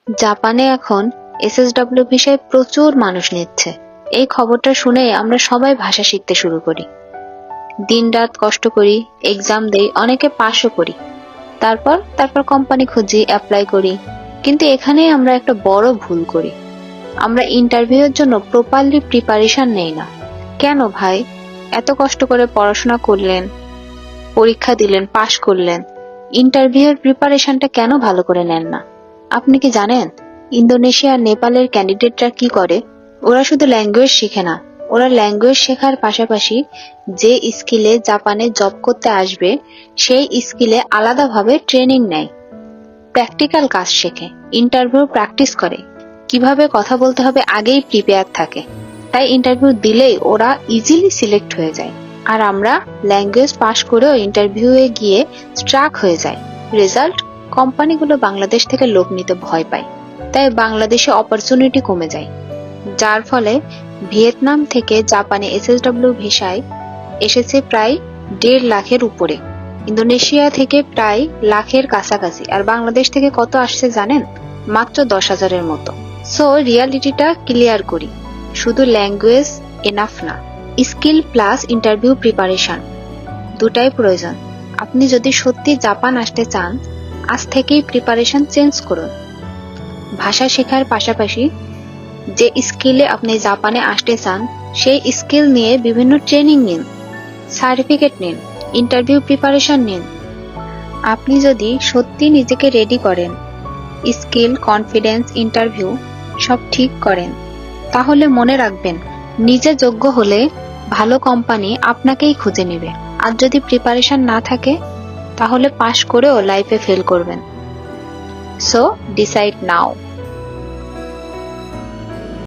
জাপানে এখন এসএসডব্লিউ ভিসায় প্রচুর মানুষ নিচ্ছে। এই খবরটা শুনে আমরা সবাই ভাষা শিখতে শুরু করি। দিনরাত কষ্ট করি, এক্সাম দেই, অনেকে পাশও করি। তারপর কোম্পানি খুঁজি, অ্যাপ্লাই করি। কিন্তু এখানেই আমরা একটা বড় ভুল করি। আমরা ইন্টারভিউয়ের জন্য প্রপারলি প্রিপারেশন নেই না। কেন ভাই? এত কষ্ট করে পড়াশোনা করলেন, পরীক্ষা দিলেন, পাশ করলেন, ইন্টারভিউয়ের প্রিপারেশনটা কেন ভালো করে নেন না? আপনি কি জানেন ইন্দোনেশিয়া আর নেপালের ক্যান্ডিডেটরা কি করে? ওরা শুধু ল্যাঙ্গুয়েজ শিখে না, ওরা ল্যাঙ্গুয়েজ শেখার পাশাপাশি যে স্কিলে জাপানে জব করতে আসবে সেই স্কিলে আলাদাভাবে ট্রেনিং নেয়, প্র্যাকটিক্যাল কাজ শেখে, ইন্টারভিউ প্র্যাকটিস করে, কিভাবে কথা বলতে হবে আগেই প্রিপেয়ার থাকে। তাই ইন্টারভিউ দিলেই ওরা ইজিলি সিলেক্ট হয়ে যায়। আর আমরা ল্যাঙ্গুয়েজ পাশ করেও ইন্টারভিউয়ে গিয়ে স্ট্রাক হয়ে যায়। রেজাল্ট, কোম্পানিগুলো বাংলাদেশ থেকে লোক নিতে ভয় পায়। তাই বাংলাদেশে অপরচুনিটি কমে যায়, যার ফলে ভিয়েতনাম থেকে জাপানে এসএসডব্লিউ ভিসায় এসেছে প্রায় 1.5 লাখের উপরে, ইন্দোনেশিয়া থেকে প্রায় লাখের কাছাকাছি, আর বাংলাদেশ থেকে কত আসছে জানেন? মাত্র 10,000-এর মতো। সো রিয়ালিটিটা ক্লিয়ার করি, শুধু ল্যাঙ্গুয়েজ এনাফ না, স্কিল প্লাস ইন্টারভিউ প্রিপারেশন দুটাই প্রয়োজন। আপনি যদি সত্যি জাপান আসতে চান, আজ থেকেই প্রিপারেশন চেঞ্জ করুন। ভাষা শেখার পাশাপাশি যে স্কিলে আপনি জাপানে আসতে চান সেই স্কিল নিয়ে বিভিন্ন ট্রেনিং নিন, সার্টিফিকেট নিন, ইন্টারভিউ প্রিপারেশন নিন। আপনি যদি সত্যি নিজেকে রেডি করেন, স্কিল, কনফিডেন্স, ইন্টারভিউ সব ঠিক করেন, তাহলে মনে রাখবেন নিজে যোগ্য হলে ভালো কোম্পানি আপনাকেই খুঁজে নেবে। আর যদি প্রিপারেশন না থাকে তাহলে পাশ করেও লাইফে ফেল করবেন। সো ডিসাইড নাও।